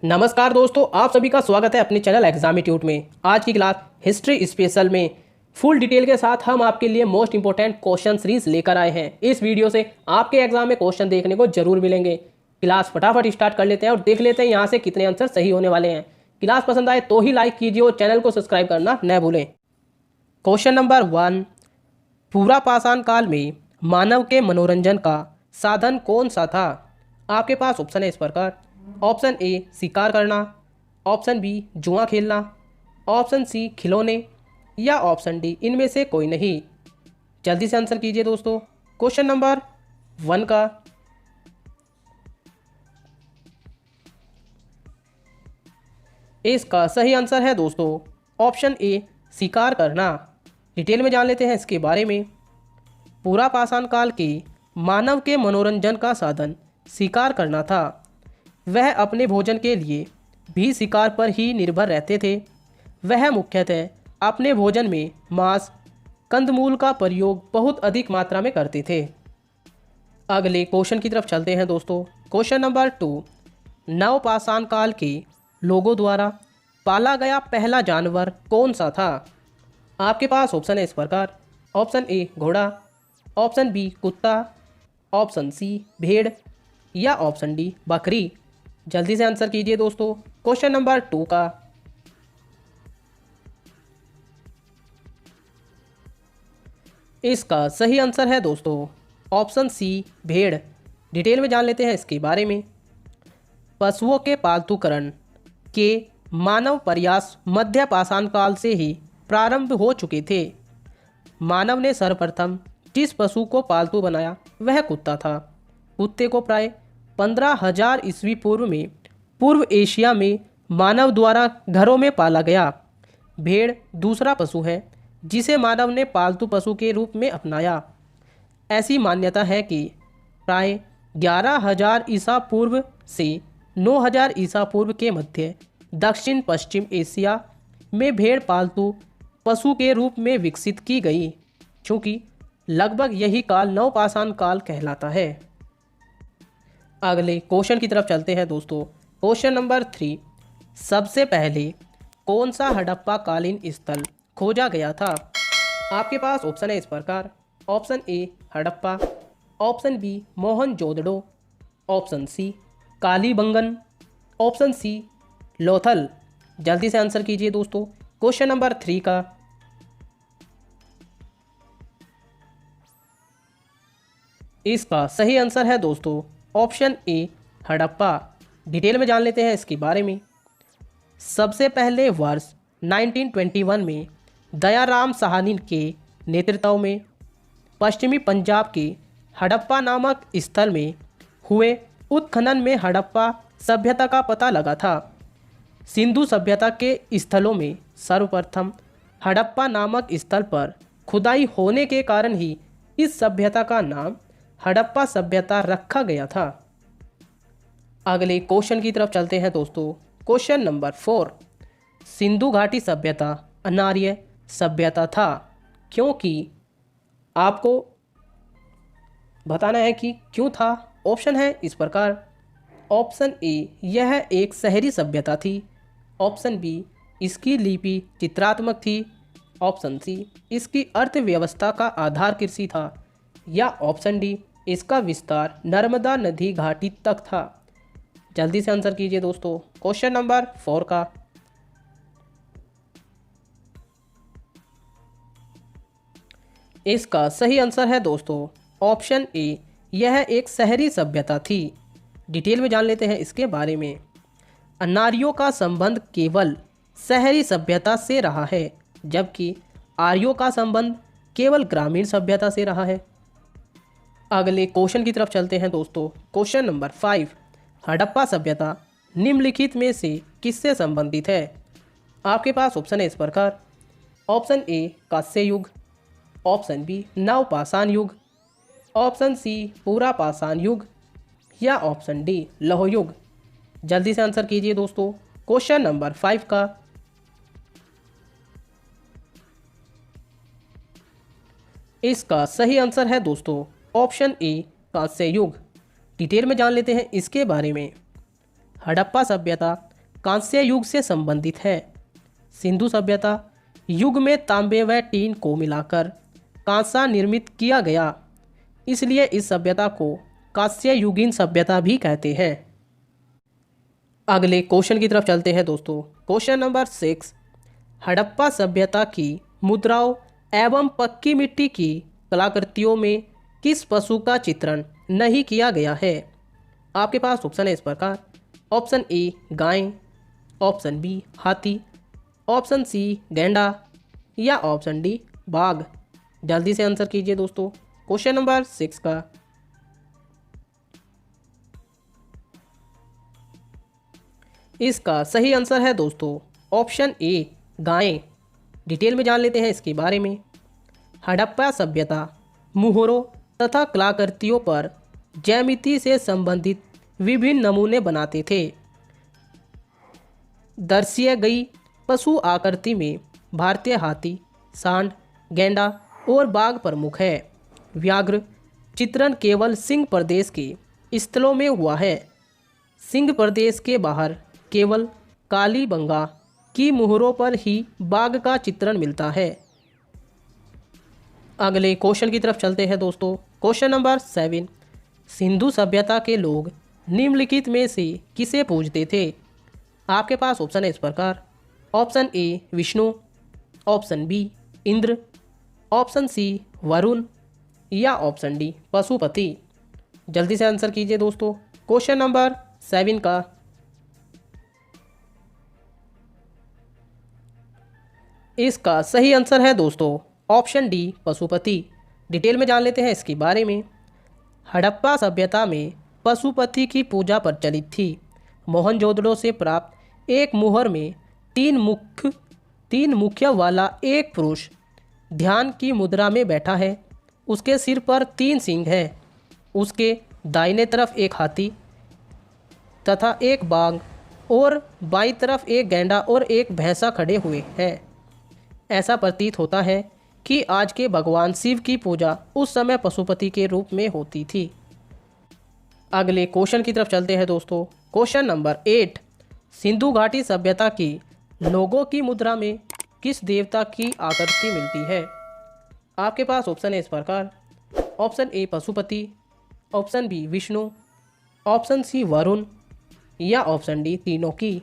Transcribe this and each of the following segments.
नमस्कार दोस्तों, आप सभी का स्वागत है अपने चैनल एग्जामिट्यूट में। आज की क्लास हिस्ट्री स्पेशल में फुल डिटेल के साथ हम आपके लिए मोस्ट इंपॉर्टेंट क्वेश्चन सीरीज लेकर आए हैं। इस वीडियो से आपके एग्जाम में क्वेश्चन देखने को जरूर मिलेंगे। क्लास फटाफट स्टार्ट कर लेते हैं और देख लेते हैं यहाँ से कितने आंसर सही होने वाले हैं। क्लास पसंद आए तो ही लाइक कीजिए और चैनल को सब्सक्राइब करना न भूलें। क्वेश्चन नंबर 1, पूरा पाषाण काल में मानव के मनोरंजन का साधन कौन सा था? आपके पास ऑप्शन है इस प्रकार। ऑप्शन ए शिकार करना, ऑप्शन बी जुआ खेलना, ऑप्शन सी खिलौने या ऑप्शन डी इनमें से कोई नहीं। जल्दी से आंसर कीजिए दोस्तों। क्वेश्चन नंबर 1 का इसका सही आंसर है दोस्तों ऑप्शन ए शिकार करना। डिटेल में जान लेते हैं इसके बारे में। पूरा पाषाण काल के मानव के मनोरंजन का साधन शिकार करना था। वह अपने भोजन के लिए भी शिकार पर ही निर्भर रहते थे। वह मुख्यतः अपने भोजन में मांस, कंदमूल का प्रयोग बहुत अधिक मात्रा में करते थे। अगले क्वेश्चन की तरफ चलते हैं दोस्तों। क्वेश्चन नंबर 2, नवपाषाण काल के लोगों द्वारा पाला गया पहला जानवर कौन सा था? आपके पास ऑप्शन है इस प्रकार। ऑप्शन ए घोड़ा, ऑप्शन बी कुत्ता, ऑप्शन सी भेड़ या ऑप्शन डी बकरी। जल्दी से आंसर कीजिए दोस्तों। क्वेश्चन नंबर 2 का इसका सही आंसर है दोस्तों ऑप्शन सी भेड़। डिटेल में जान लेते हैं इसके बारे में। पशुओं के पालतूकरण के मानव प्रयास मध्य पाषाण काल से ही प्रारंभ हो चुके थे। मानव ने सर्वप्रथम जिस पशु को पालतू बनाया वह कुत्ता था। कुत्ते को प्राय 15,000 ईस्वी पूर्व में पूर्व एशिया में मानव द्वारा घरों में पाला गया। भेड़ दूसरा पशु है जिसे मानव ने पालतू पशु के रूप में अपनाया। ऐसी मान्यता है कि प्राय 11,000 ईसा पूर्व से 9,000 ईसा पूर्व के मध्य दक्षिण पश्चिम एशिया में भेड़ पालतू पशु के रूप में विकसित की गई, चूँकि लगभग यही काल नवपाषाण काल कहलाता है। अगले क्वेश्चन की तरफ चलते हैं दोस्तों। क्वेश्चन नंबर 3, सबसे पहले कौन सा हड़प्पा कालीन स्थल खोजा गया था? आपके पास ऑप्शन है इस प्रकार। Option A Harappa, option B Mohenjodaro, option C Kalibangan, option C Lothal. जल्दी से आंसर कीजिए दोस्तों। क्वेश्चन नंबर 3 का इसका सही आंसर है दोस्तों ऑप्शन ए हड़प्पा। डिटेल में जान लेते हैं इसके बारे में। सबसे पहले वर्ष 1921 में दयाराम साहनी के नेतृत्व में पश्चिमी पंजाब के हड़प्पा नामक स्थल में हुए उत्खनन में हड़प्पा सभ्यता का पता लगा था। सिंधु सभ्यता के स्थलों में सर्वप्रथम हड़प्पा नामक स्थल पर खुदाई होने के कारण ही इस सभ्यता का नाम हड़प्पा सभ्यता रखा गया था। अगले क्वेश्चन की तरफ चलते हैं दोस्तों। क्वेश्चन नंबर 4, सिंधु घाटी सभ्यता अनार्य सभ्यता था, क्योंकि आपको बताना है कि क्यों था। ऑप्शन है इस प्रकार। ऑप्शन ए यह एक शहरी सभ्यता थी, ऑप्शन बी इसकी लिपि चित्रात्मक थी, ऑप्शन सी इसकी अर्थव्यवस्था का आधार कृषि था, या ऑप्शन डी इसका विस्तार नर्मदा नदी घाटी तक था। जल्दी से आंसर कीजिए दोस्तों। क्वेश्चन नंबर 4 का इसका सही आंसर है दोस्तों ऑप्शन ए यह एक शहरी सभ्यता थी। डिटेल में जान लेते हैं इसके बारे में। अनार्यों का संबंध केवल शहरी सभ्यता से रहा है, जबकि आर्यों का संबंध केवल ग्रामीण सभ्यता से रहा है। अगले क्वेश्चन की तरफ चलते हैं दोस्तों। क्वेश्चन नंबर 5, हड़प्पा सभ्यता निम्नलिखित में से किससे संबंधित है? आपके पास ऑप्शन है इस प्रकार। ऑप्शन ए कांस्य युग, ऑप्शन बी नवपाषाण युग, ऑप्शन सी पूरा पाषाण युग या ऑप्शन डी लौह युग। जल्दी से आंसर कीजिए दोस्तों। क्वेश्चन नंबर 5 का इसका सही आंसर है दोस्तों ऑप्शन ए कांस्य युग। डिटेल में जान लेते हैं इसके बारे में। हड़प्पा सभ्यता कांस्य युग से संबंधित है। सिंधु सभ्यता युग में तांबे व टीन को मिलाकर कांसा निर्मित किया गया, इसलिए इस सभ्यता को कांस्य युगीन सभ्यता भी कहते हैं। अगले क्वेश्चन की तरफ चलते हैं दोस्तों। क्वेश्चन नंबर 6, हड़प्पा सभ्यता की मुद्राओं एवं पक्की मिट्टी की कलाकृतियों में किस पशु का चित्रण नहीं किया गया है? आपके पास ऑप्शन है इस प्रकार। ऑप्शन ए गाय, ऑप्शन बी हाथी, ऑप्शन सी गैंडा या ऑप्शन डी बाघ। जल्दी से आंसर कीजिए दोस्तों क्वेश्चन नंबर 6 का। इसका सही आंसर है दोस्तों ऑप्शन ए गाय। डिटेल में जान लेते हैं इसके बारे में। हड़प्पा सभ्यता मुहरों तथा कलाकृतियों पर ज्यामिति से संबंधित विभिन्न नमूने बनाते थे। दर्शाई गई पशु आकृति में भारतीय हाथी, सांड, गैंडा और बाघ प्रमुख है। व्याघ्र चित्रण केवल सिंह प्रदेश के स्थलों में हुआ है। सिंह प्रदेश के बाहर केवल कालीबंगा की मुहरों पर ही बाघ का चित्रण मिलता है। अगले क्वेश्चन की तरफ चलते हैं दोस्तों। क्वेश्चन नंबर 7, सिंधु सभ्यता के लोग निम्नलिखित में से किसे पूजते थे? आपके पास ऑप्शन है इस प्रकार। Option A Vishnu, option B Indra, option C Varun या ऑप्शन डी पशुपति। जल्दी से आंसर कीजिए दोस्तों क्वेश्चन नंबर 7 का। इसका सही आंसर है दोस्तों ऑप्शन डी पशुपति। डिटेल में जान लेते हैं इसके बारे में। हड़प्पा सभ्यता में पशुपति की पूजा प्रचलित थी। मोहनजोदड़ो से प्राप्त एक मुहर में तीन मुखिया वाला एक पुरुष ध्यान की मुद्रा में बैठा है। उसके सिर पर 3 सींग है। उसके दाहिने तरफ एक हाथी तथा एक बाघ और बाईं तरफ एक गैंडा और एक भैंसा खड़े हुए हैं। ऐसा प्रतीत होता है कि आज के भगवान शिव की पूजा उस समय पशुपति के रूप में होती थी। अगले क्वेश्चन की तरफ चलते हैं दोस्तों। क्वेश्चन नंबर 8, सिंधु घाटी सभ्यता की लोगों की मुद्रा में किस देवता की आकृति मिलती है? आपके पास ऑप्शन है इस प्रकार। Option A Pashupati, option B Vishnu, option C Varun या ऑप्शन डी तीनों की।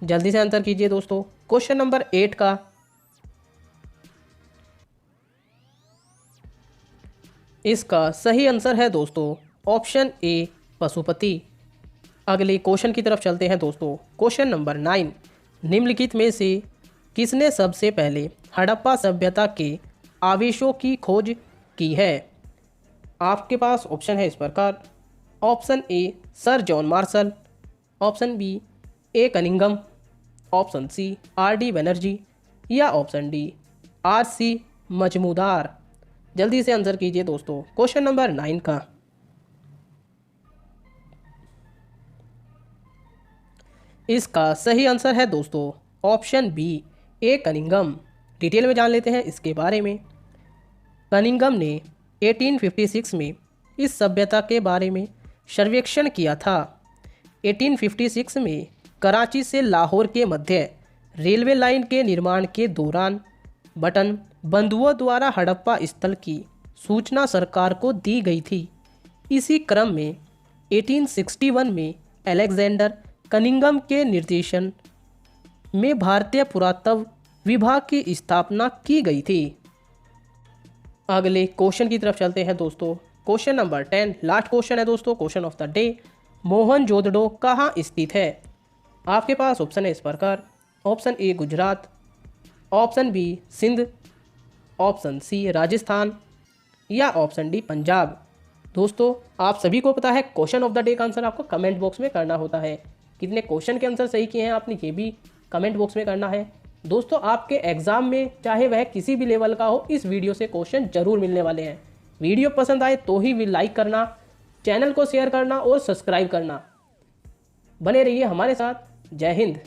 जल्दी से आंसर कीजिए दोस्तों क्वेश्चन नंबर 8 का। इसका सही आंसर है दोस्तों ऑप्शन ए पशुपति। अगले क्वेश्चन की तरफ चलते हैं दोस्तों। क्वेश्चन नंबर 9, निम्नलिखित में से किसने सबसे पहले हड़प्पा सभ्यता के आवेशों की खोज की है? आपके पास ऑप्शन है इस प्रकार। Option A sir John Marshall, option B A Cunningham, option C R D Banerjee या option D R C Majumdar. जल्दी से आंसर कीजिए दोस्तों क्वेश्चन नंबर 9 का। इसका सही आंसर है दोस्तों option B A Cunningham. Detail में जान लेते हैं इसके बारे में। कनिंगम ने 1856 में इस सभ्यता के बारे में सर्वेक्षण किया था। 1856 में कराची से लाहौर के मध्य रेलवे लाइन के निर्माण के दौरान बटन बंधुओं द्वारा हड़प्पा स्थल की सूचना सरकार को दी गई थी। इसी क्रम में 1861 में अलेक्जेंडर कनिंगम के निर्देशन में भारतीय पुरातत्व विभाग की स्थापना की गई थी। अगले क्वेश्चन की तरफ चलते हैं दोस्तों। क्वेश्चन नंबर 10 लास्ट क्वेश्चन है दोस्तों, question of the day. Mohenjodaro कहाँ स्थित है? आपके पास ऑप्शन है इस प्रकार। Option A Gujarat, option B Sindh, option C Rajasthan या ऑप्शन डी पंजाब। दोस्तों आप सभी को पता है क्वेश्चन ऑफ द डे का आंसर आपको कमेंट बॉक्स में करना होता है। कितने क्वेश्चन के आंसर सही किए हैं आपने ये भी कमेंट बॉक्स में करना है। दोस्तों आपके एग्जाम में चाहे वह किसी भी लेवल का हो, इस वीडियो से क्वेश्चन जरूर मिलने वाले हैं। वीडियो पसंद आए तो ही लाइक करना, चैनल को शेयर करना और सब्सक्राइब करना। बने रहिए हमारे साथ। जय हिंद।